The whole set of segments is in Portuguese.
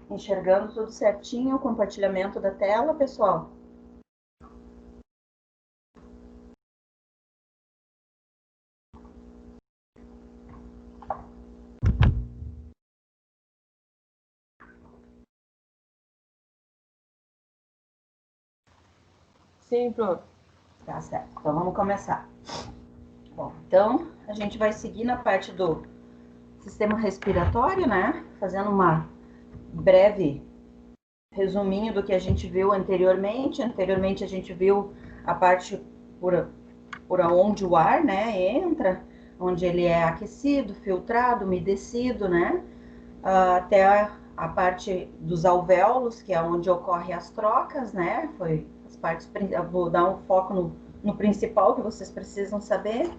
Enxergando tudo certinho, o compartilhamento da tela, pessoal? Sim, pronto. Tá certo. Então vamos começar. Bom, então a gente vai seguir na parte do sistema respiratório, né? Fazendo uma breve resuminho do que a gente viu anteriormente. Anteriormente a gente viu a parte por onde o ar, né, entra, onde ele é aquecido, filtrado, umedecido, né? Até a parte dos alvéolos, que é onde ocorrem as trocas, né? Foi as partes. Eu vou dar um foco no principal que vocês precisam saber.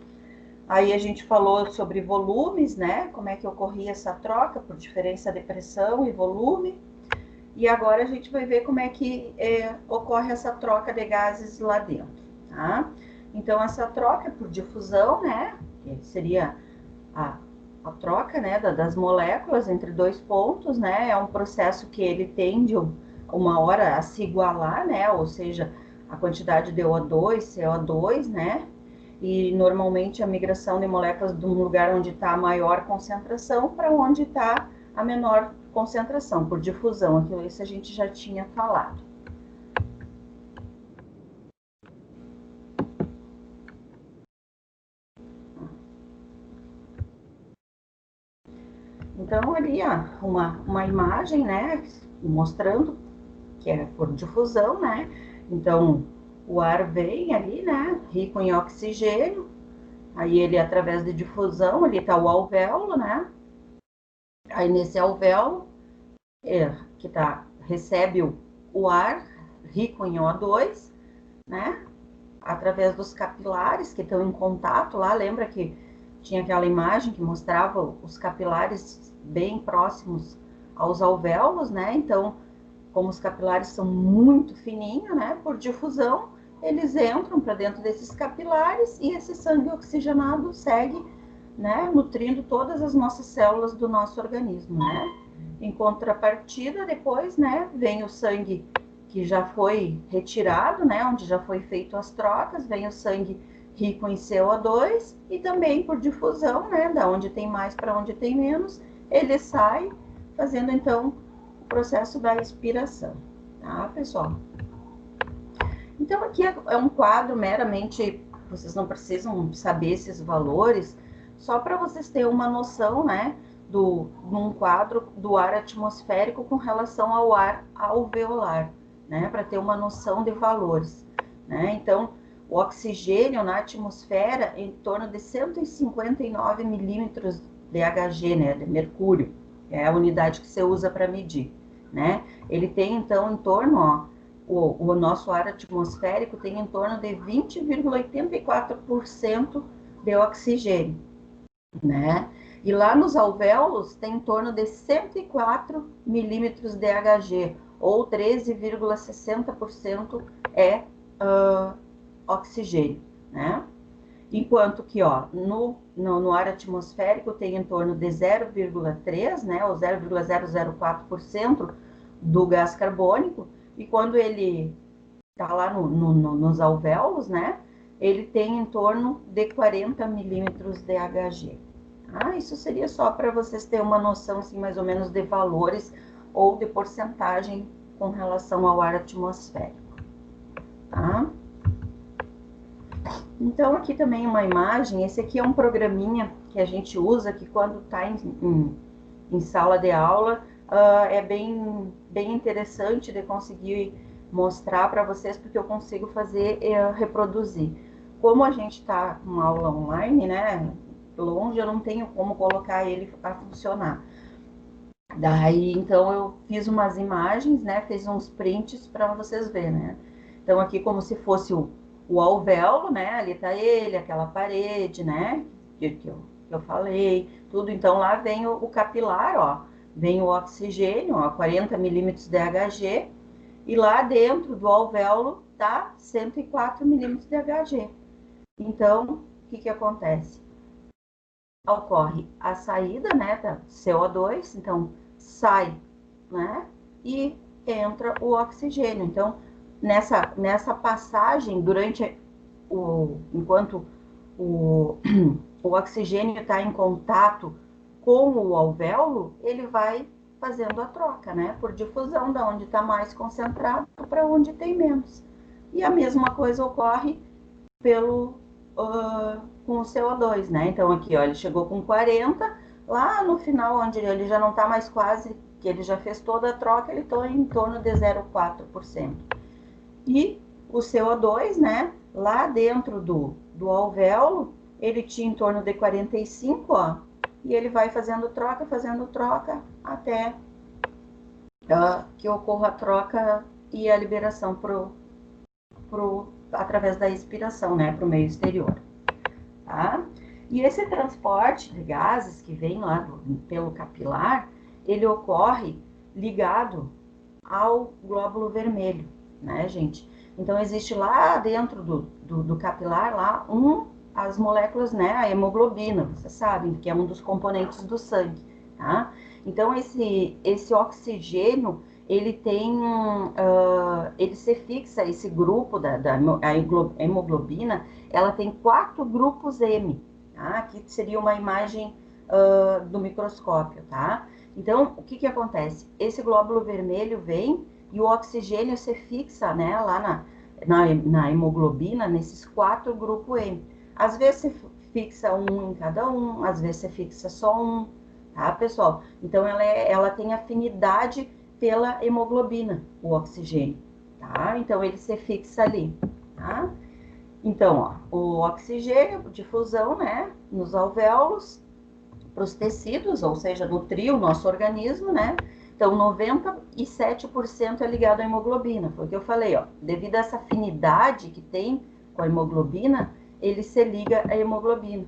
Aí a gente falou sobre volumes, né? Como é que ocorria essa troca por diferença de pressão e volume. E agora a gente vai ver como é que ocorre essa troca de gases lá dentro, tá? Então, essa troca por difusão, né? Que seria a troca, né, das moléculas entre dois pontos, né? É um processo que ele tende uma hora a se igualar, né? Ou seja, a quantidade de O2, CO2, né? E normalmente a migração de moléculas de um lugar onde está a maior concentração para onde está a menor concentração, por difusão. Aquilo isso a gente já tinha falado. Então, ali, uma imagem, né, mostrando que é por difusão, né? Então, o ar vem ali, né, rico em oxigênio, aí ele, através de difusão, ali está o alvéolo, né? Aí nesse alvéolo, que recebe o ar rico em O2, né? Através dos capilares que estão em contato lá, lembra que tinha aquela imagem que mostrava os capilares bem próximos aos alvéolos, né? Então, como os capilares são muito fininhos, né? Por difusão, eles entram para dentro desses capilares e esse sangue oxigenado segue, né? Nutrindo todas as nossas células do nosso organismo, né? Em contrapartida, depois, né? Vem o sangue que já foi retirado, né? Onde já foi feito as trocas, vem o sangue rico em CO2 e também por difusão, né? Da onde tem mais para onde tem menos, ele sai, fazendo então o processo da expiração, tá, pessoal? Então aqui é um quadro meramente, vocês não precisam saber esses valores, só para vocês terem uma noção, né, num quadro do ar atmosférico com relação ao ar alveolar, né, para ter uma noção de valores, né? Então, o oxigênio na atmosfera em torno de 159 milímetros de Hg, né, de mercúrio, é a unidade que você usa para medir, né? Ele tem então em torno, ó, o nosso ar atmosférico tem em torno de 20,84% de oxigênio, né? E lá nos alvéolos tem em torno de 104 milímetros de Hg, ou 13,60% é oxigênio, né? Enquanto que, ó, no ar atmosférico tem em torno de 0,3, né, ou 0,004% do gás carbônico, e quando ele está lá nos alvéolos, né, ele tem em torno de 40 milímetros de Hg. Isso seria só para vocês terem uma noção, assim, mais ou menos de valores ou de porcentagem com relação ao ar atmosférico, tá? Então, aqui também uma imagem, esse aqui é um programinha que a gente usa, que quando está em sala de aula, é bem interessante de conseguir mostrar para vocês, porque eu consigo fazer reproduzir. Como a gente está com aula online, né, longe, eu não tenho como colocar ele a funcionar. Daí, então, eu fiz umas imagens, né, fiz uns prints para vocês verem, né. Então, aqui como se fosse o alvéolo, né, ali tá ele, aquela parede, né, que eu falei, tudo. Então, lá vem o capilar, ó, vem o oxigênio, ó, 40 milímetros de Hg, e lá dentro do alvéolo tá 104 milímetros de Hg. Então, o que acontece? Ocorre a saída, né, da CO2, então sai, né, e entra o oxigênio. Então, nessa passagem, enquanto o oxigênio está em contato com o alvéolo, ele vai fazendo a troca, né? Por difusão, da onde está mais concentrado para onde tem menos. E a mesma coisa ocorre com o CO2, né? Então aqui, ó, ele chegou com 40, lá no final, onde ele já não está mais quase, que ele já fez toda a troca, ele está em torno de 0,4%. E o CO2, né, lá dentro do alvéolo, ele tinha em torno de 45, ó, e ele vai fazendo troca, até que ocorra a troca e a liberação através da expiração, né, para o meio exterior. Tá? E esse transporte de gases que vem lá pelo capilar, ele ocorre ligado ao glóbulo vermelho, né, gente? Então, existe lá dentro do capilar, lá, as moléculas, né, a hemoglobina, vocês sabem, que é um dos componentes do sangue, tá? Então, esse oxigênio, ele tem, ele se fixa, esse grupo da hemoglobina, ela tem 4 grupos M, tá? Aqui seria uma imagem do microscópio, tá? Então, o que acontece? Esse glóbulo vermelho vem e o oxigênio se fixa, né, lá na hemoglobina, nesses 4 grupos M. Às vezes se fixa um em cada um, às vezes se fixa só um, tá, pessoal? Então, ela tem afinidade pela hemoglobina, o oxigênio, tá? Então, ele se fixa ali, tá? Então, ó, o oxigênio, difusão, né, nos alvéolos, para os tecidos, ou seja, nutrir o nosso organismo, né? Então, 97% é ligado à hemoglobina. Foi o que eu falei, ó. Devido a essa afinidade que tem com a hemoglobina, ele se liga à hemoglobina.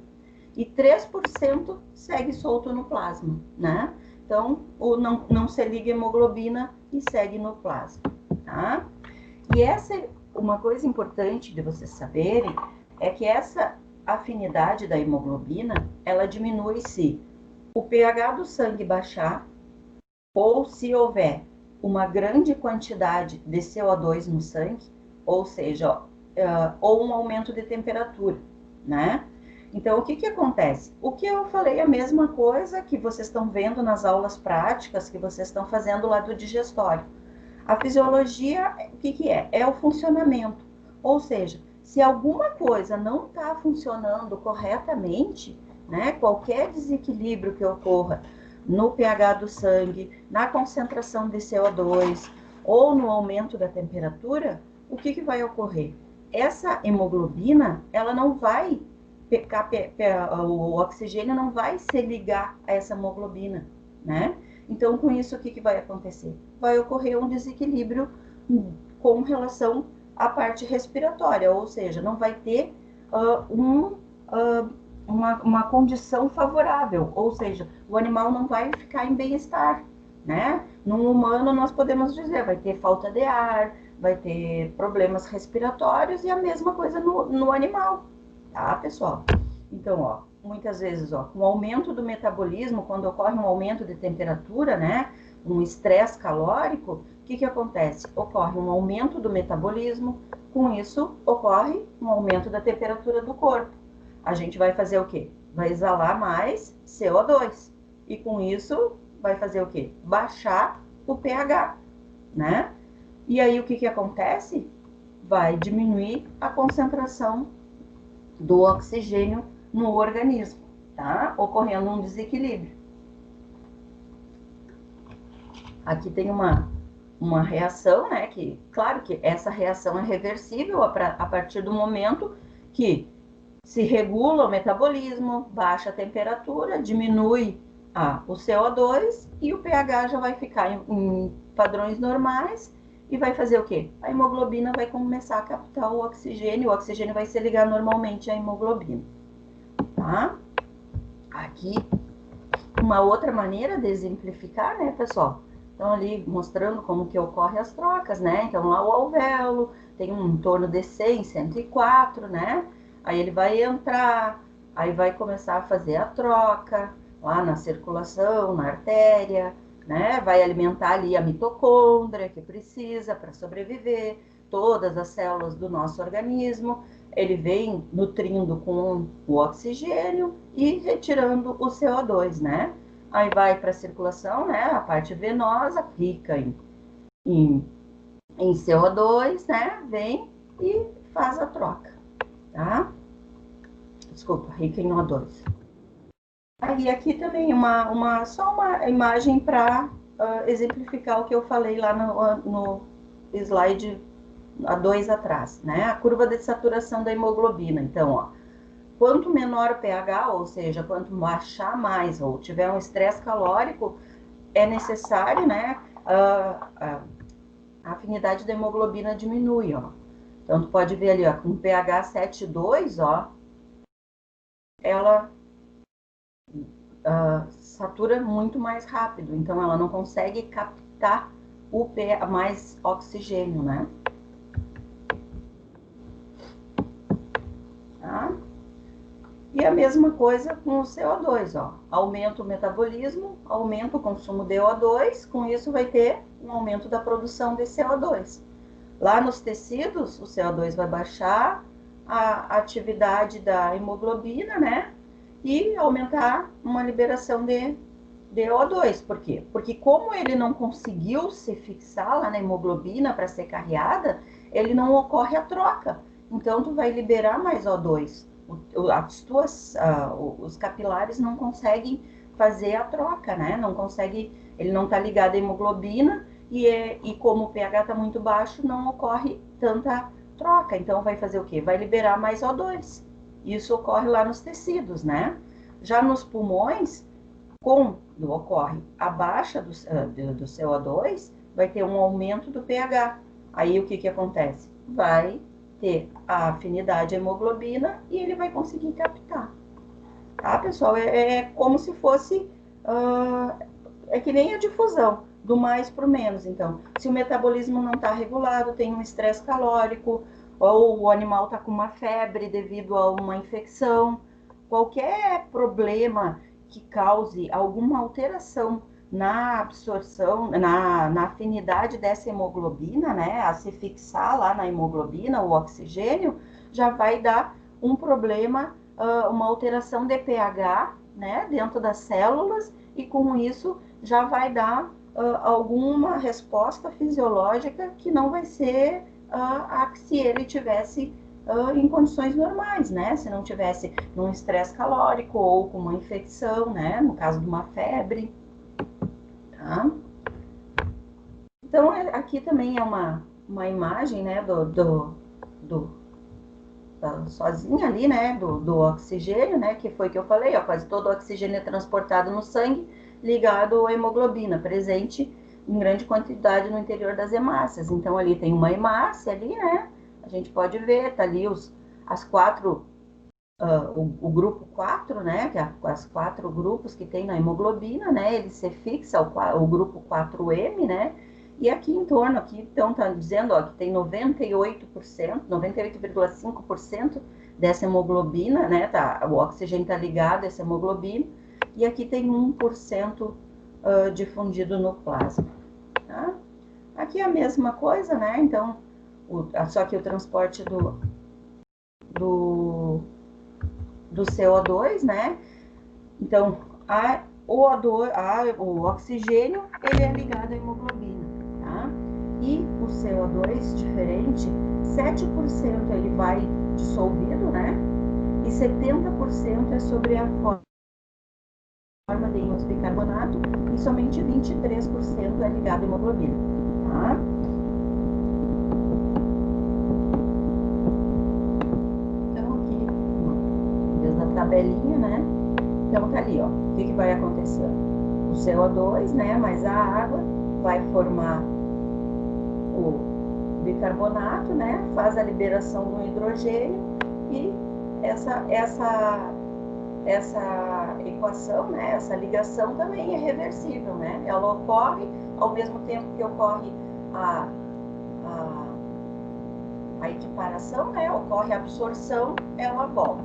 E 3% segue solto no plasma, né? Então, não se liga à hemoglobina e segue no plasma, tá? E uma coisa importante de vocês saberem é que essa afinidade da hemoglobina, ela diminui se o pH do sangue baixar ou se houver uma grande quantidade de CO2 no sangue, ou seja, ou um aumento de temperatura, né? Então, o que acontece? O que eu falei, a mesma coisa que vocês estão vendo nas aulas práticas que vocês estão fazendo lá do digestório. A fisiologia, o que é? É o funcionamento. Ou seja, se alguma coisa não está funcionando corretamente, né, qualquer desequilíbrio que ocorra no pH do sangue, na concentração de CO2 ou no aumento da temperatura, o que vai ocorrer? Essa hemoglobina, ela não vai o oxigênio não vai se ligar a essa hemoglobina, né? Então, com isso, o que vai acontecer? Vai ocorrer um desequilíbrio com relação à parte respiratória, ou seja, não vai ter uma condição favorável, ou seja, o animal não vai ficar em bem-estar, né? No humano, nós podemos dizer, vai ter falta de ar, vai ter problemas respiratórios e a mesma coisa no animal, tá, pessoal? Então, ó, muitas vezes, ó, com o aumento do metabolismo, quando ocorre um aumento de temperatura, né, um estresse calórico, o que acontece? Ocorre um aumento do metabolismo, com isso ocorre um aumento da temperatura do corpo. A gente vai fazer o quê? Vai exalar mais CO2 e com isso vai fazer o quê? Baixar o pH, né? E aí o que acontece? Vai diminuir a concentração do oxigênio no organismo, tá? Ocorrendo um desequilíbrio. Aqui tem uma reação, né? Que, claro que essa reação é reversível a partir do momento que se regula o metabolismo, baixa a temperatura, diminui o CO2 e o pH já vai ficar em padrões normais e vai fazer o quê? A hemoglobina vai começar a captar o oxigênio vai se ligar normalmente à hemoglobina, tá? Aqui, uma outra maneira de exemplificar, né, pessoal? Então, ali mostrando como que ocorre as trocas, né? Então, lá o alvéolo tem em torno de 100, 104, né? Aí ele vai entrar, aí vai começar a fazer a troca, lá na circulação, na artéria, né? Vai alimentar ali a mitocôndria que precisa para sobreviver, todas as células do nosso organismo. Ele vem nutrindo com o oxigênio e retirando o CO2, né? Aí vai para a circulação, né? A parte venosa, rica em, em CO2, né? Vem e faz a troca, tá? Desculpa, rica em O2. Aí aqui também só uma imagem para exemplificar o que eu falei lá no slide a 2 atrás, né? A curva de saturação da hemoglobina. Então, ó, quanto menor o pH, ou seja, quanto baixar mais ou tiver um estresse calórico, é necessário, né? A afinidade da hemoglobina diminui, ó. Então, tu pode ver ali, ó, com pH 7,2, ó, ela satura muito mais rápido, então ela não consegue captar mais oxigênio, né? Tá? E a mesma coisa com o CO2, ó. Aumenta o metabolismo, aumenta o consumo de O2, com isso vai ter um aumento da produção de CO2. Lá nos tecidos, o CO2 vai baixar a atividade da hemoglobina, né? E aumentar uma liberação de O2. Por quê? Porque como ele não conseguiu se fixar lá na hemoglobina para ser carreada, ele não ocorre a troca. Então, tu vai liberar mais O2. Os capilares não conseguem fazer a troca, né? Não consegue, ele não está ligado à hemoglobina e como o pH está muito baixo, não ocorre tanta troca. Então, vai fazer o quê? Vai liberar mais O2. Isso ocorre lá nos tecidos, né? Já nos pulmões, quando ocorre a baixa do CO2, vai ter um aumento do pH. Aí o que acontece? Vai ter a afinidade à hemoglobina e ele vai conseguir captar. Tá, pessoal? É como se fosse... é que nem a difusão, do mais para o menos. Então, se o metabolismo não está regulado, tem um estresse calórico, ou o animal está com uma febre devido a uma infecção, qualquer problema que cause alguma alteração na absorção, na afinidade dessa hemoglobina, né, a se fixar lá na hemoglobina, o oxigênio, já vai dar um problema, uma alteração de pH, né, dentro das células, e com isso já vai dar alguma resposta fisiológica que não vai ser a que se ele tivesse em condições normais, né? Se não tivesse num estresse calórico ou com uma infecção, né? No caso de uma febre, tá? Então, aqui também é uma imagem, né, sozinha ali, né, do oxigênio, né, que foi que eu falei, ó, quase todo o oxigênio é transportado no sangue, ligado à hemoglobina, presente em grande quantidade no interior das hemácias. Então, ali tem uma hemácia ali, né, a gente pode ver, tá ali as quatro, o grupo 4, né, que é as 4 grupos que tem na hemoglobina, né, ele se fixa o grupo 4M, né, e aqui em torno, aqui então tá dizendo, ó, que tem 98%, 98,5% dessa hemoglobina, né, tá, o oxigênio tá ligado a essa hemoglobina, e aqui tem 1% difundido no plasma, tá? Aqui é a mesma coisa, né, então, só que o transporte do CO2, né, então, o oxigênio, ele é ligado à hemoglobina, tá? E o CO2, diferente, 7% ele vai dissolvido, né? E 70% é sobre a forma de íons de bicarbonato e somente 23% é ligado à hemoglobina, tá? Então, aqui, desde a tabelinha, né? Então, tá ali, ó, o que vai acontecer? O CO2, né, mais a água, vai formar o bicarbonato, né, faz a liberação do hidrogênio e essa equação, né, essa ligação também é reversível, né? Ela ocorre ao mesmo tempo que ocorre a equiparação, né, ocorre a absorção, ela volta,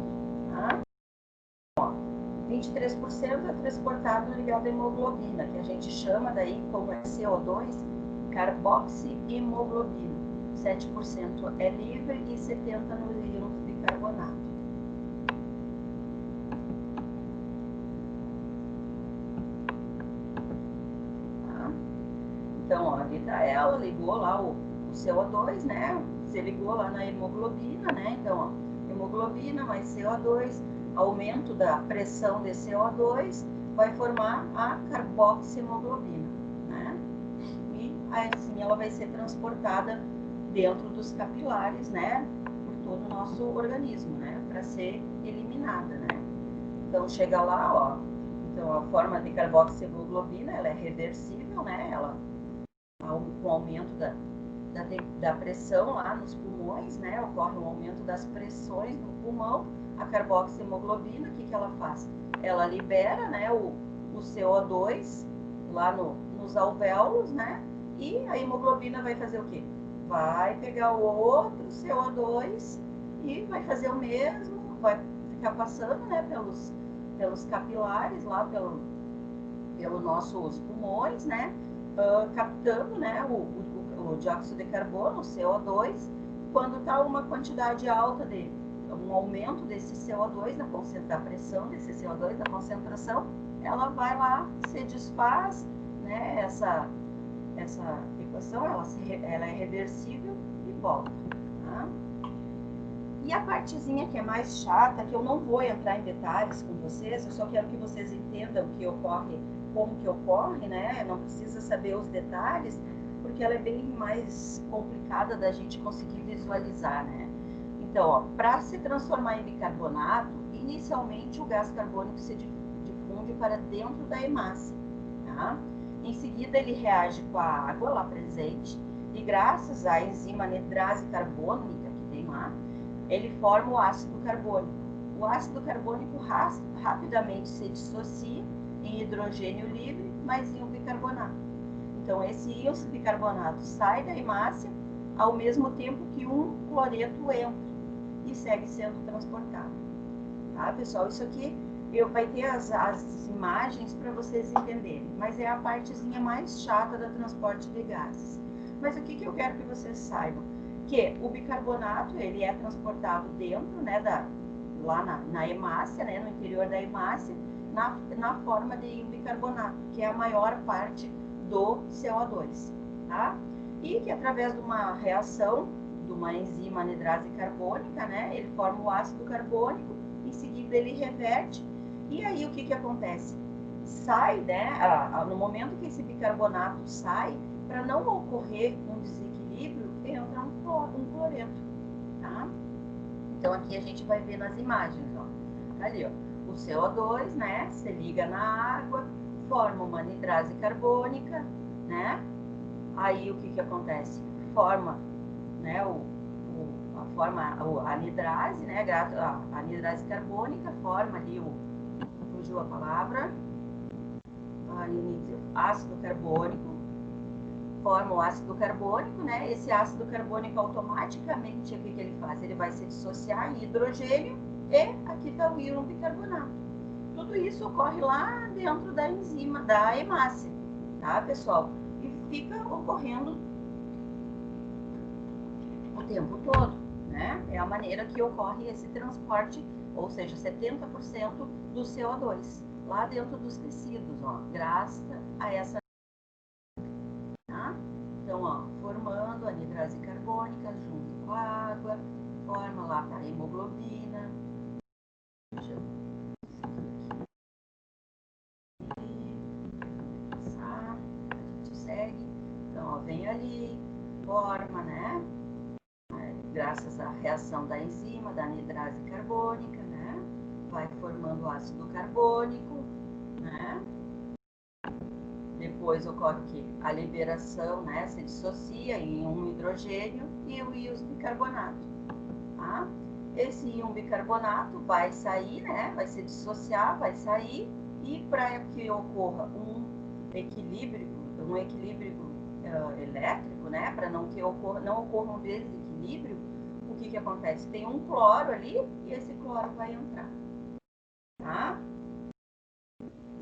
tá? 23% é transportado ligado à hemoglobina, que a gente chama daí como é CO2, carboxihemoglobina. 7% é livre e 70% nos íons bicarbonato. Tá? Então, ó, ali tá ela, ligou lá o CO2, né? Você ligou lá na hemoglobina, né? Então, ó, hemoglobina mais CO2, aumento da pressão de CO2 vai formar a carboxihemoglobina, né? E assim ela vai ser transportada dentro dos capilares, né? Por todo o nosso organismo, né? Para ser eliminada, né? Então chega lá, ó. Então a forma de carboxihemoglobina ela é reversível, né? Ela com o aumento da pressão lá nos pulmões, né? Ocorre um aumento das pressões no pulmão. A carboxihemoglobina, o que ela faz? Ela libera, né, o CO2 lá nos alvéolos, né? E a hemoglobina vai fazer o quê? Vai pegar o outro CO2 e vai fazer o mesmo, vai ficar passando, né, pelos capilares lá, pelos nossos pulmões, né? Captando, né, o dióxido de carbono, o CO2, quando está uma quantidade alta de um aumento desse CO2, da pressão desse CO2, da concentração, ela vai lá, se desfaz, né, essa equação, ela é reversível e volta. Tá? E a partezinha que é mais chata, que eu não vou entrar em detalhes com vocês, eu só quero que vocês entendam que ocorre, como que ocorre, né? Não precisa saber os detalhes, porque ela é bem mais complicada da gente conseguir visualizar, né? Então, para se transformar em bicarbonato, inicialmente o gás carbônico se difunde para dentro da hemácia, tá? Em seguida, ele reage com a água lá presente e graças à enzima anidrase carbônica que tem lá, ele forma o ácido carbônico. O ácido carbônico rapidamente se dissocia em hidrogênio livre mais íon bicarbonato. Então, esse íon bicarbonato sai da hemácia ao mesmo tempo que um cloreto entra e segue sendo transportado. Tá, pessoal? Isso aqui vai ter as imagens para vocês entenderem, mas é a partezinha mais chata do transporte de gases. Mas o que eu quero que vocês saibam? Que o bicarbonato, ele é transportado dentro, né, lá na hemácia, né, no interior da hemácia, na forma de bicarbonato, que é a maior parte do CO2, tá? E que através de uma reação, de uma enzima anidrase carbônica, né, ele forma o ácido carbônico, em seguida ele reverte, e aí o que acontece? Sai, né, no momento que esse bicarbonato sai, para não ocorrer um desequilíbrio, entra um cloreto, tá? Então aqui a gente vai ver nas imagens, ó. Tá ali, ó, o CO2, né, se liga na água, forma uma anidrase carbônica, né? Aí o que acontece? Forma, né, a anidrase, né, a anidrase carbônica forma ali fugiu a palavra, ácido carbônico, forma o ácido carbônico, né? Esse ácido carbônico automaticamente, o que ele faz? Ele vai se dissociar em hidrogênio e aqui está o íon bicarbonato. Tudo isso ocorre lá dentro da enzima, da hemácia, tá, pessoal? E fica ocorrendo o tempo todo, né? É a maneira que ocorre esse transporte, ou seja, 70% do CO2 lá dentro dos tecidos, ó, graças a essa. Tá? Então, ó, formando a anidrase carbônica junto com a água, forma lá a hemoglobina. Passar, a gente segue. Então, ó, vem ali, forma, né? Graças à reação da enzima, da anidrase carbônica, né? Vai formando o ácido carbônico, né? Depois ocorre que a liberação, né, se dissocia em um hidrogênio e o íon bicarbonato, tá? Esse íon bicarbonato vai sair, né, vai se dissociar, vai sair, e para que ocorra um equilíbrio elétrico, né, para não ocorra um desequilíbrio, o que acontece? Tem um cloro ali e esse cloro vai entrar, tá?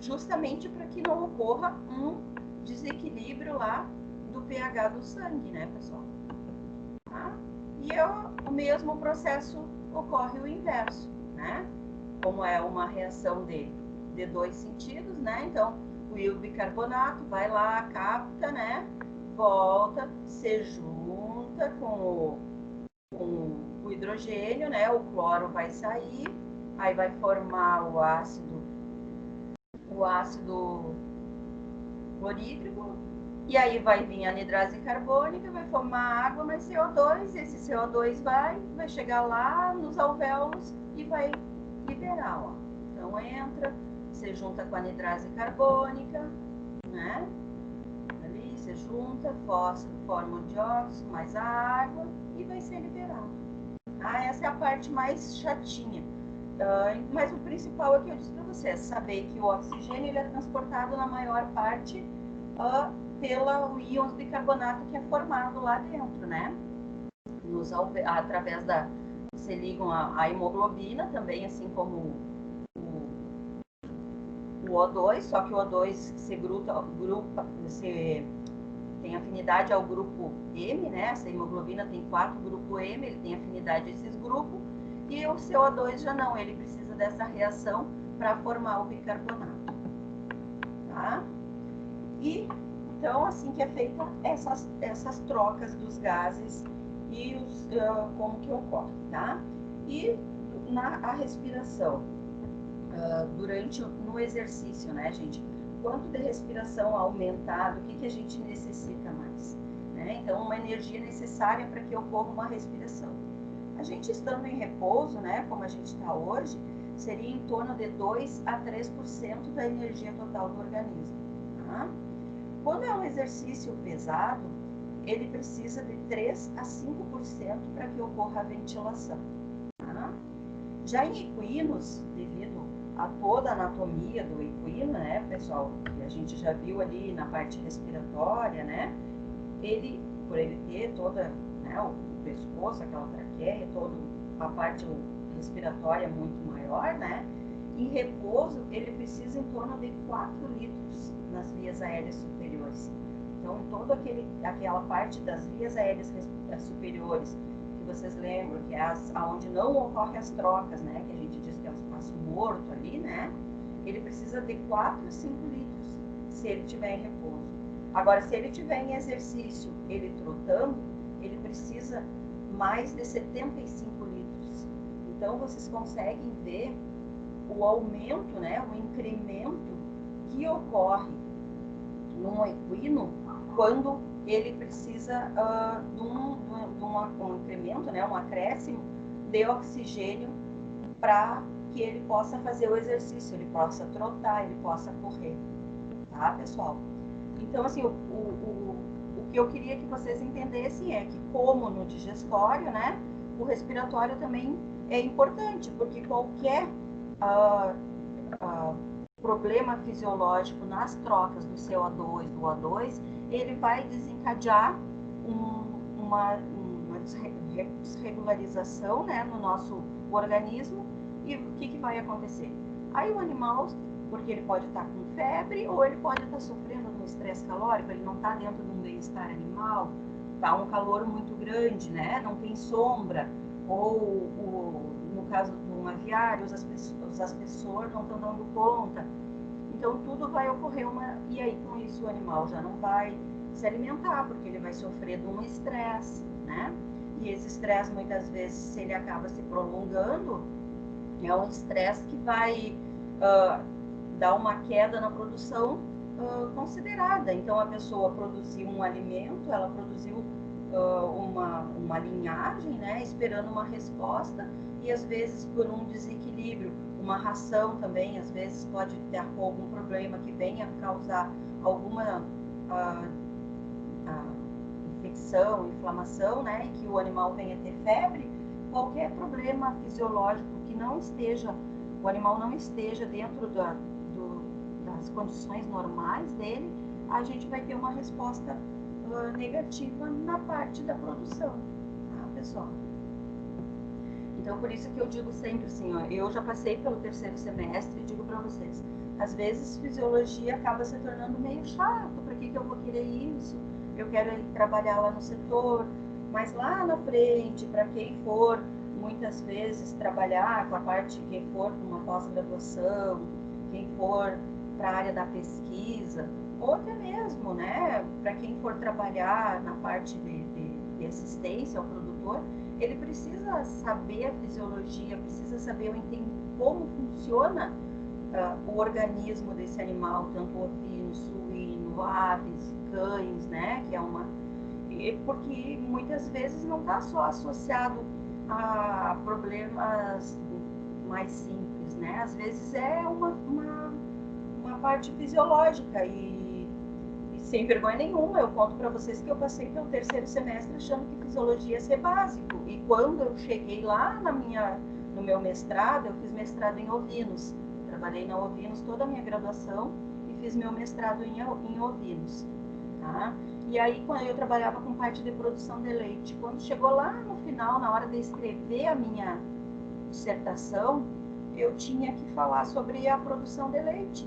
justamente para que não ocorra um desequilíbrio lá do pH do sangue, né, pessoal? Tá? E o mesmo processo ocorre o inverso, né? Como é uma reação de dois sentidos, né? Então, o bicarbonato vai lá, capta, né? Volta, se junta com o hidrogênio, né? O cloro vai sair, aí vai formar o ácido clorídrico, e aí vai vir a anidrase carbônica, vai formar água mais CO2, esse CO2 vai chegar lá nos alvéolos e vai liberar, ó. Então entra, se junta com a anidrase carbônica, né? Ali se junta, forma o dióxido mais a água e vai ser liberado. Ah, essa é a parte mais chatinha. Mas o principal é que eu disse para vocês, saber que o oxigênio ele é transportado na maior parte pelo íons bicarbonato que é formado lá dentro, né? Através se ligam a hemoglobina também, assim como o O2, só que o O2 se tem afinidade ao grupo M, né? Essa hemoglobina tem 4 grupo M, ele tem afinidade a esses grupos, e o CO2 já não, ele precisa dessa reação para formar o bicarbonato, tá? E então, assim que é feita essas trocas dos gases e como que ocorre, tá? E a respiração, no exercício, né, gente? Quanto de respiração aumentado, o que a gente necessita mais? Né? Então, uma energia necessária para que ocorra uma respiração. A gente estando em repouso, né, como a gente está hoje, seria em torno de 2 a 3% da energia total do organismo. Tá? Quando é um exercício pesado, ele precisa de 3 a 5% para que ocorra a ventilação. Tá? Já em equinos, devido a toda a anatomia do equino, né, pessoal, que a gente já viu ali na parte respiratória, né, por ele ter toda, né, o pescoço, aquela traqueia, toda a parte respiratória muito maior, né, em repouso ele precisa em torno de 4 litros nas vias aéreas superiores. Então, toda aquela parte das vias aéreas superiores, que vocês lembram, que é onde não ocorrem as trocas, né, que a gente diz que é o espaço morto ali, né, ele precisa de 4 a 5 litros, se ele estiver em repouso. Agora, se ele estiver em exercício, ele trotando, ele precisa mais de 75 litros. Então, vocês conseguem ver o aumento, né, o incremento que ocorre num equino quando ele precisa de um incremento, né, um acréscimo de oxigênio para que ele possa fazer o exercício, ele possa trotar, ele possa correr, tá, pessoal? Então, assim, o que eu queria que vocês entendessem é que, como no digestório, né, o respiratório também é importante, porque qualquer problema fisiológico nas trocas do CO2, do O2, ele vai desencadear uma desregularização, né, no nosso organismo. E o que vai acontecer? Aí o animal, porque ele pode estar com febre ou ele pode estar sofrendo de um estresse calórico, ele não está dentro de um bem-estar animal, está um calor muito grande, né, não tem sombra, ou no caso de um aviário, os aspersores não estão dando conta. Então tudo vai ocorrer e aí com isso o animal já não vai se alimentar, porque ele vai sofrer de um estresse, né? E esse estresse muitas vezes, se ele acaba se prolongando, é um estresse que vai dar uma queda na produção considerada. Então a pessoa produziu um alimento, ela produziu uma linhagem, né, esperando uma resposta, e às vezes por um desequilíbrio, uma ração também, às vezes pode ter algum problema que venha causar alguma infecção, inflamação, né, e que o animal venha ter febre. Qualquer problema fisiológico que não esteja, o animal não esteja dentro das condições normais dele, a gente vai ter uma resposta negativa na parte da produção, tá, pessoal? Então, por isso que eu digo sempre assim, ó, eu já passei pelo terceiro semestre e digo para vocês, às vezes fisiologia acaba se tornando meio chato, para que eu vou querer isso? Eu quero ir trabalhar lá no setor, mas lá na frente, para quem for muitas vezes trabalhar com a parte, quem for para uma pós-graduação, quem for para a área da pesquisa, ou até mesmo, né, para quem for trabalhar na parte de assistência ao produtor, ele precisa saber a fisiologia, precisa saber como funciona o organismo desse animal, tanto ovino, suíno, aves, cães, né? Que é uma. Porque muitas vezes não está só associado a problemas mais simples, né? Às vezes é uma parte fisiológica e sem vergonha nenhuma, eu conto para vocês que eu passei pelo terceiro semestre achando que fisiologia ia ser básico. E quando eu cheguei lá no meu mestrado, eu fiz mestrado em ovinos. Eu trabalhei na ovinos toda a minha graduação e fiz meu mestrado em ovinos. Tá? E aí, quando eu trabalhava com parte de produção de leite, quando chegou lá no final, na hora de escrever a minha dissertação, eu tinha que falar sobre a produção de leite.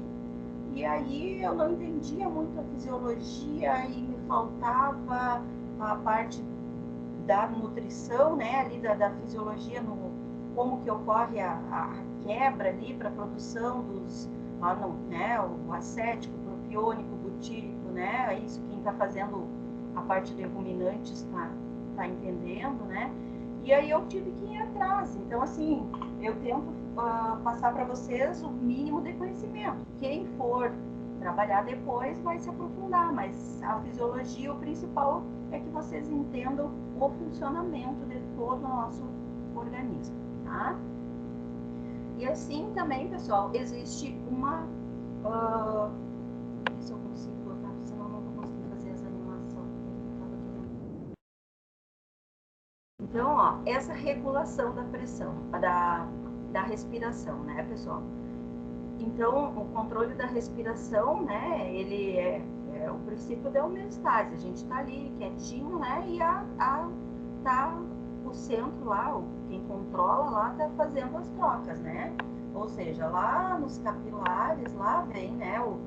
E aí eu não entendia muito a fisiologia e me faltava a parte da nutrição, né, ali da fisiologia, como que ocorre a quebra ali para a produção dos, né, o acético, propiônico, butírico, né, isso quem está fazendo a parte de ruminantes tá entendendo, né, e aí eu tive que ir atrás. Então, assim, eu tento passar para vocês o mínimo de conhecimento. Quem for trabalhar depois vai se aprofundar, mas a fisiologia, o principal é que vocês entendam o funcionamento de todo o nosso organismo, tá? E assim também, pessoal, existe uma... se eu consigo botar, senão não vou conseguir fazer essa animação. Então, ó, essa regulação da pressão, da respiração, né, pessoal? Então, o controle da respiração, né, ele é o princípio da homeostase. A gente tá ali quietinho, né, e tá o centro lá, quem controla lá, tá fazendo as trocas, né? Ou seja, lá nos capilares, lá vem, né, o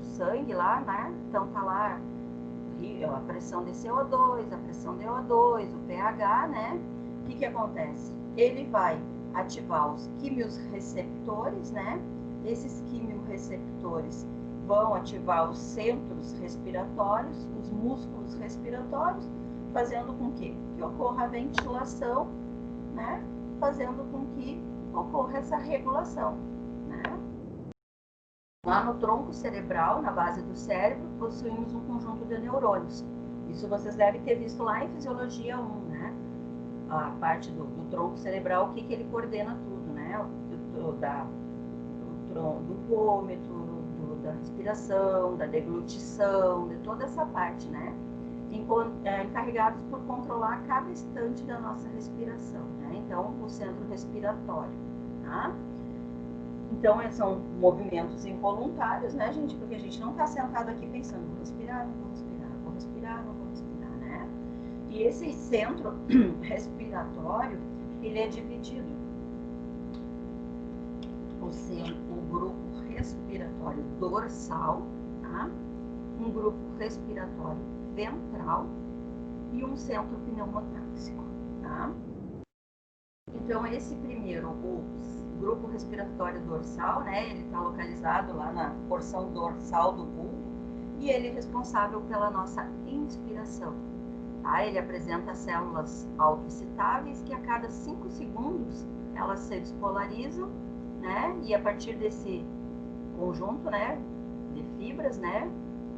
sangue lá, né? Então tá lá a pressão de CO2, a pressão de O2, o pH, né? O que acontece? Ele vai ativar os quimiorreceptores, né? Esses quimiorreceptores vão ativar os centros respiratórios, os músculos respiratórios, fazendo com que ocorra a ventilação, né? Fazendo com que ocorra essa regulação, né? Lá no tronco cerebral, na base do cérebro, possuímos um conjunto de neurônios. Isso vocês devem ter visto lá em Fisiologia 1, né? A parte do tronco cerebral, o que ele coordena tudo, né? Do vômito, da respiração, da deglutição, de toda essa parte, né? Encarregados por controlar cada instante da nossa respiração, né? Então, o centro respiratório, tá? Então, são movimentos involuntários, né, gente? Porque a gente não está sentado aqui pensando, vou respirar, não vou respirar, vou respirar, não vou respirar, né? E esse centro respiratório, ele é dividido. O grupo respiratório dorsal, tá? Um grupo respiratório ventral e um centro pneumotáxico, tá? Então, esse primeiro, o grupo respiratório dorsal, né, ele está localizado lá na porção dorsal do bulbo e ele é responsável pela nossa inspiração. Tá? Ele apresenta células autoexcitáveis que a cada 5 segundos elas se despolarizam, né, e a partir desse conjunto, né, de fibras, né,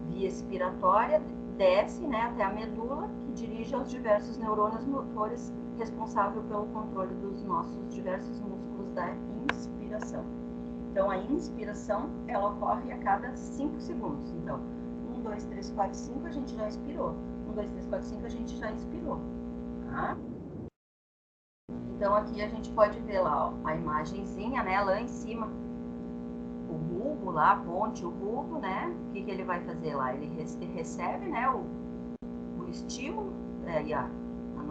via expiratória, desce, né, até a medula, que dirige aos diversos neurônios motores responsável pelo controle dos nossos diversos músculos da inspiração. Então, a inspiração, ela ocorre a cada 5 segundos. Então, 1, 2, 3, 4, 5, a gente já expirou. 1, 2, 3, 4, 5, a gente já expirou. Tá? Então, aqui a gente pode ver lá, ó, a imagenzinha, né, lá em cima, o bulbo lá, a ponte, o bulbo, né, o que ele vai fazer lá? Ele recebe, né, o estímulo,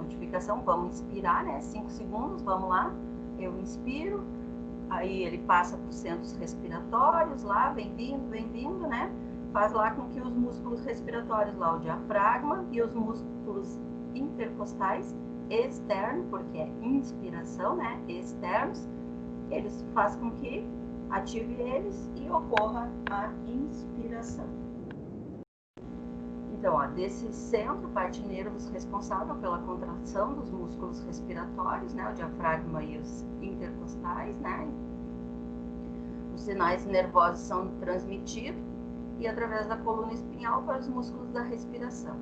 notificação, vamos inspirar, né? 5 segundos, vamos lá. Eu inspiro, aí ele passa para os centros respiratórios lá, vem vindo, né? Faz lá com que os músculos respiratórios lá, o diafragma e os músculos intercostais externos, porque é inspiração, né? Externos, eles fazem com que ative eles e ocorra a inspiração. Então, ó, desse centro parte nervos responsável pela contração dos músculos respiratórios, né? O diafragma e os intercostais, né? Os sinais nervosos são transmitidos e através da coluna espinhal para os músculos da respiração.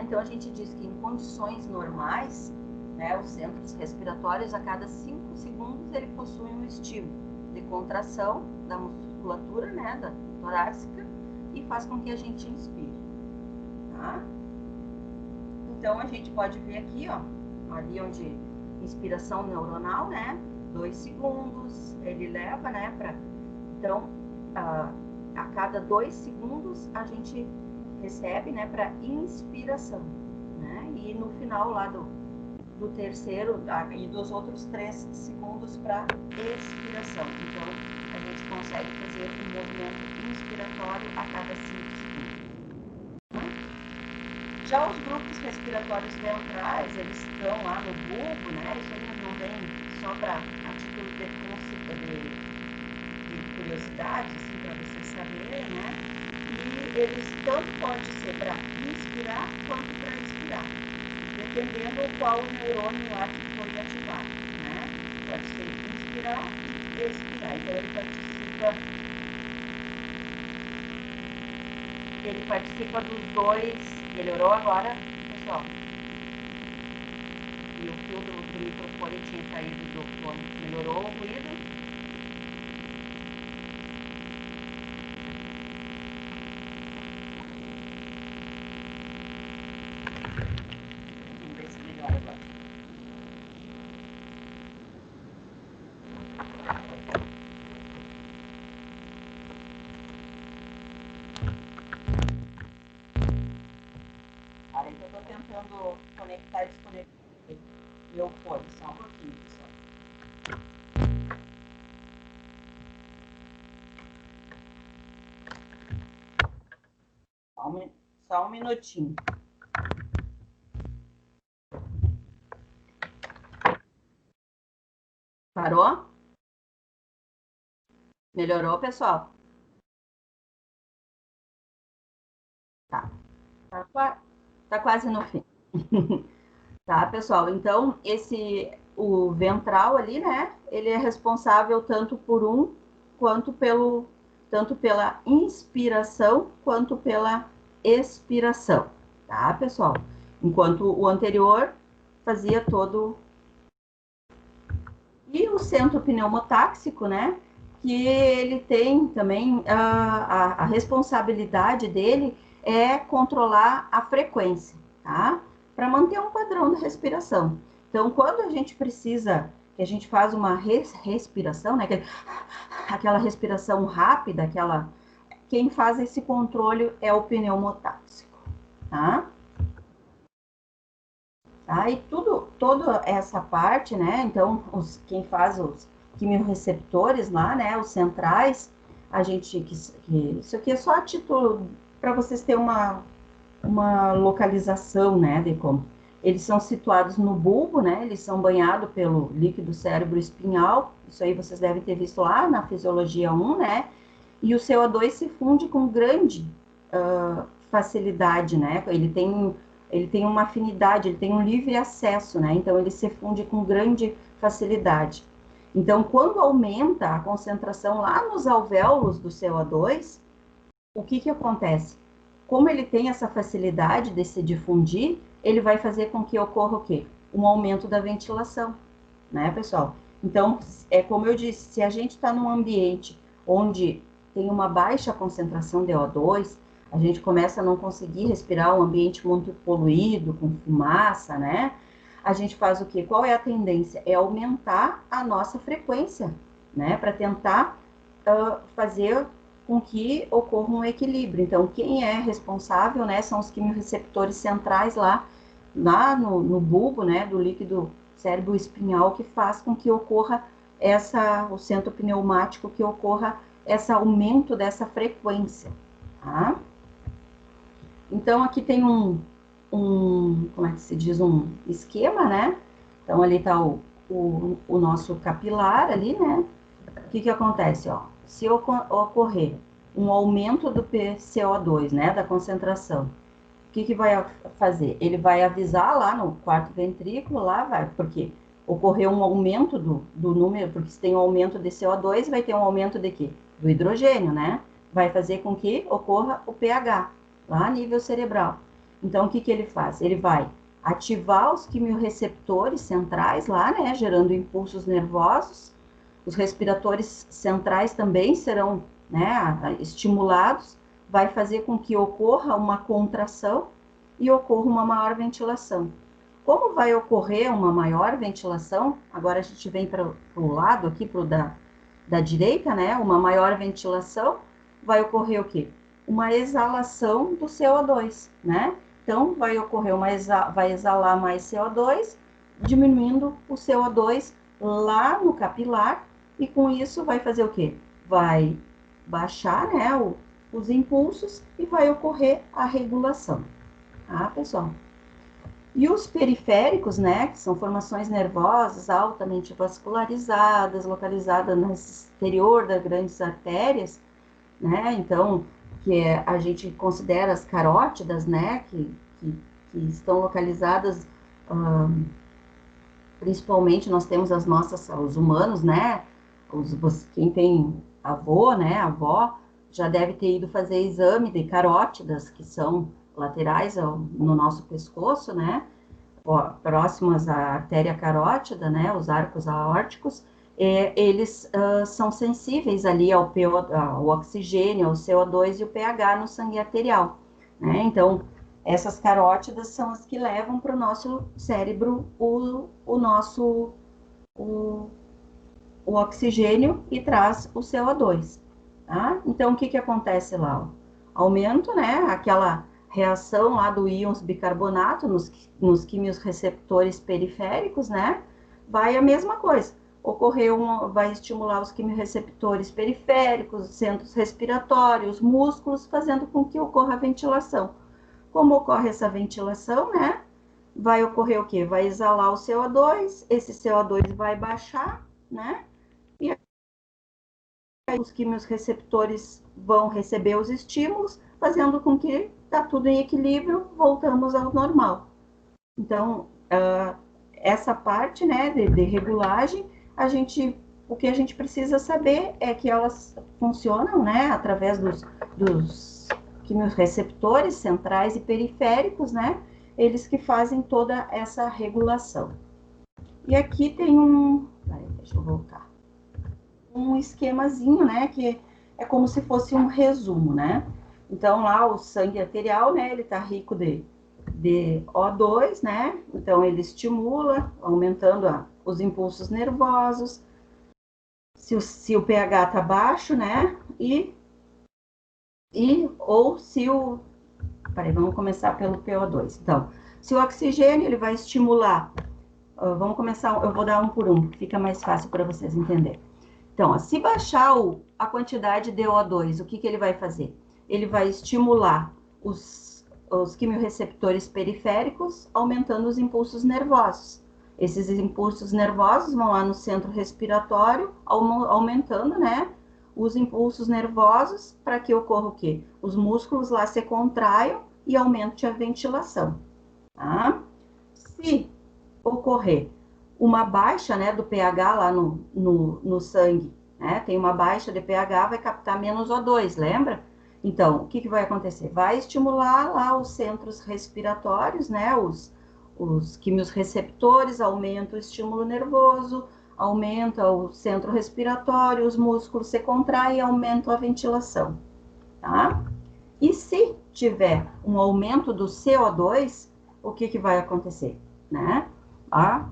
Então a gente diz que em condições normais, né, os centros respiratórios a cada 5 segundos ele possui um estímulo de contração da musculatura, né, da torácica, e faz com que a gente inspire. Tá? Então a gente pode ver aqui, ó, ali onde inspiração neuronal, né, 2 segundos ele leva, né, para então a cada 2 segundos a gente recebe, né, para inspiração, né, e no final lá do terceiro e dos outros 3 segundos para expiração. Então a gente consegue fazer um movimento inspiratório a cada 5 segundos. Já os grupos respiratórios ventrais, eles estão lá no bulbo, né, isso aí não vem só para a título de curiosidade, assim, para vocês saberem, né? E eles tanto pode ser para inspirar quanto para expirar, dependendo qual neurônio lá que foi ativado, né? Pode ser inspirar e expirar. Então ele participa dos dois. Melhorou agora, pessoal? E o fio do microfone tinha caído do fone. Melhorou o ruído? Tentando conectar e desconectar meu fone, só um pouquinho, pessoal. Só um minutinho. Parou? Melhorou, pessoal? Tá. Tá quase no fim. Tá, pessoal? Então, o ventral ali, né? Ele é responsável tanto pela inspiração quanto pela expiração, tá, pessoal? Enquanto o anterior fazia todo. E o centro pneumotáxico, né? Que ele tem também a responsabilidade dele é controlar a frequência, tá? Para manter um padrão de respiração. Então, quando a gente precisa, que a gente faz uma respiração, né? Aquela respiração rápida, quem faz esse controle é o pneumotáxico, tá? Tá? E toda essa parte, né? Então, quem faz os quimiorreceptores lá, né? Os centrais, isso aqui é só a título para vocês terem uma localização, né? De como eles são situados no bulbo, né? Eles são banhados pelo líquido cérebro espinhal. Isso aí vocês devem ter visto lá na fisiologia 1, né? E o CO2 se funde com grande facilidade, né? Ele tem uma afinidade, ele tem um livre acesso, né? Então ele se funde com grande facilidade. Então, quando aumenta a concentração lá nos alvéolos do CO2, o que acontece? Como ele tem essa facilidade de se difundir, ele vai fazer com que ocorra o quê? Um aumento da ventilação, né, pessoal? Então, é como eu disse, se a gente está num ambiente onde tem uma baixa concentração de O2, a gente começa a não conseguir respirar um ambiente muito poluído, com fumaça, né? A gente faz o quê? Qual é a tendência? É aumentar a nossa frequência, né? Para tentar fazer com que ocorra um equilíbrio. Então, quem é responsável, né? São os quimiorreceptores centrais lá lá no bulbo, né, do líquido cérebro espinhal, que faz com que ocorra o centro pneumático, que ocorra esse aumento dessa frequência, tá? Então, aqui tem como é que se diz, um esquema, né? Então, ali está o nosso capilar ali, né? O que acontece, ó? Se ocorrer um aumento do PCO2, né, da concentração, o que vai fazer? Ele vai avisar lá no quarto ventrículo, porque ocorreu um aumento do número, porque se tem um aumento de CO2, vai ter um aumento de quê? Do hidrogênio, né? Vai fazer com que ocorra o pH, lá a nível cerebral. Então, o que ele faz? Ele vai ativar os quimiorreceptores centrais lá, né, gerando impulsos nervosos. Os respiradores centrais também serão, né, estimulados, vai fazer com que ocorra uma contração e ocorra uma maior ventilação. Como vai ocorrer uma maior ventilação? Agora a gente vem para o lado aqui, da direita, né? Uma maior ventilação, vai ocorrer o quê? Uma exalação do CO2, né? Então, vai ocorrer vai exalar mais CO2, diminuindo o CO2 lá no capilar, e com isso vai fazer o quê? Vai baixar, né, os impulsos e vai ocorrer a regulação, tá, pessoal? E os periféricos, né, que são formações nervosas altamente vascularizadas, localizadas no exterior das grandes artérias, né, então, a gente considera as carótidas, né, que estão localizadas, principalmente nós temos os humanos, né, quem tem avô, né, avó, já deve ter ido fazer exame de carótidas, que são laterais no nosso pescoço, né, próximas à artéria carótida, né, os arcos aórticos, eles são sensíveis ali ao oxigênio, ao CO2 e o pH no sangue arterial, né, então essas carótidas são as que levam para o nosso cérebro o oxigênio e traz o CO2, tá? Então, o que acontece lá? Aumento, né, aquela reação lá do íons bicarbonato nos quimiorreceptores periféricos, né? Vai a mesma coisa. Vai estimular os quimiorreceptores periféricos, os centros respiratórios, músculos, fazendo com que ocorra a ventilação. Como ocorre essa ventilação, né? Vai ocorrer o quê? Vai exalar o CO2, esse CO2 vai baixar, né? E aí os quimiorreceptores vão receber os estímulos, fazendo com que tá tudo em equilíbrio, voltamos ao normal. Então, essa parte, né, de regulagem, o que a gente precisa saber é que elas funcionam, né, através dos quimiorreceptores centrais e periféricos, né, eles que fazem toda essa regulação. E aqui tem deixa eu voltar. Um esquemazinho, né, que é como se fosse um resumo, né? Então, lá o sangue arterial, né, ele tá rico de O2, né? Então, ele estimula, aumentando os impulsos nervosos. Se o pH tá baixo, né? Ou se o... Peraí, vamos começar pelo PO2. Então, se o oxigênio, ele vai estimular... Vamos começar, eu vou dar um por um, fica mais fácil para vocês entenderem. Então, se baixar a quantidade de O2, o que ele vai fazer? Ele vai estimular os quimiorreceptores periféricos, aumentando os impulsos nervosos. Esses impulsos nervosos vão lá no centro respiratório, aumentando, né, os impulsos nervosos, para que ocorra o quê? Os músculos lá se contraiam e aumente a ventilação, tá? Se ocorrer uma baixa, né, do pH lá no sangue, né, tem uma baixa de pH, vai captar menos O2, lembra? Então, o que vai acontecer? Vai estimular lá os centros respiratórios, né, os quimiorreceptores, aumenta o estímulo nervoso, aumenta o centro respiratório, os músculos se contraem e aumenta a ventilação, tá? E se tiver um aumento do CO2, o que vai acontecer, né?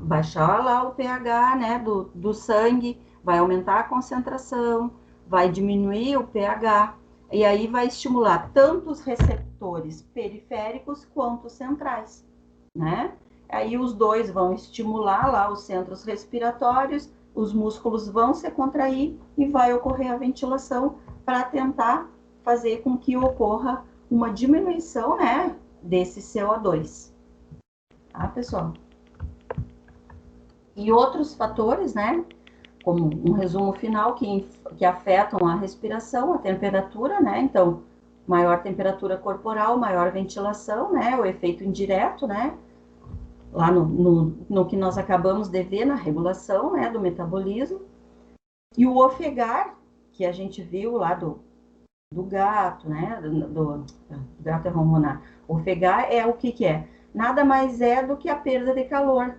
Baixar lá o pH, né, do sangue, vai aumentar a concentração, vai diminuir o pH, e aí vai estimular tanto os receptores periféricos quanto os centrais, né? Aí os dois vão estimular lá os centros respiratórios, os músculos vão se contrair e vai ocorrer a ventilação para tentar fazer com que ocorra uma diminuição, né, desse CO2. Tá, pessoal? E outros fatores, né, como um resumo final, que afetam a respiração, a temperatura, né? Então, maior temperatura corporal, maior ventilação, né? O efeito indireto, né? Lá no que nós acabamos de ver na regulação, né? Do metabolismo. E o ofegar, que a gente viu lá do gato, né? Do gato é hormonal. O ofegar é o que é? Nada mais é do que a perda de calor,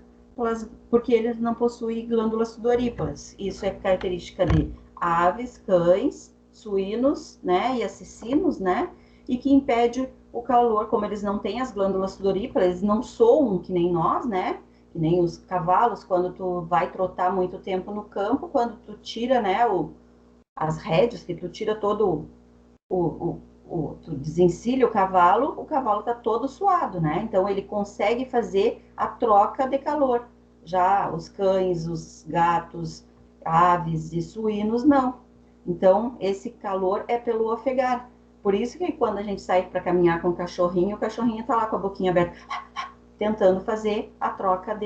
porque eles não possuem glândulas sudoríparas. Isso é característica de aves, cães, suínos, né, e assassinos, né, e que impede o calor, como eles não têm as glândulas sudoríparas, eles não soam que nem nós, né, que nem os cavalos, quando tu vai trotar muito tempo no campo, quando tu tira, né, as rédeas, que tu tira todo tu desencilha o cavalo está todo suado, né? Então ele consegue fazer a troca de calor. Já os cães, os gatos, aves e suínos, não. Então esse calor é pelo ofegar. Por isso que quando a gente sai para caminhar com o cachorrinho está lá com a boquinha aberta, tentando fazer a troca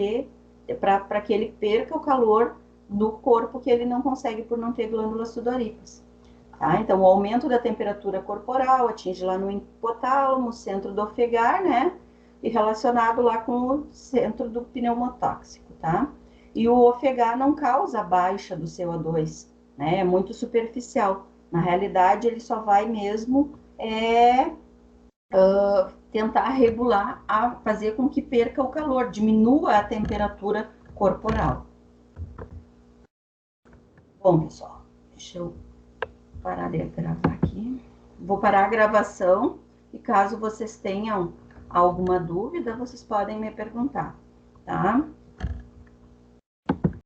para que ele perca o calor do corpo que ele não consegue por não ter glândulas sudoríparas. Tá? Então, o aumento da temperatura corporal atinge lá no hipotálamo, centro do ofegar, né? E relacionado lá com o centro do pneumotóxico, tá? E o ofegar não causa baixa do CO2, né? É muito superficial. Na realidade, ele só vai mesmo tentar regular, fazer com que perca o calor, diminua a temperatura corporal. Bom, pessoal, deixa eu parar de gravar aqui. Vou parar a gravação e caso vocês tenham alguma dúvida, vocês podem me perguntar, tá?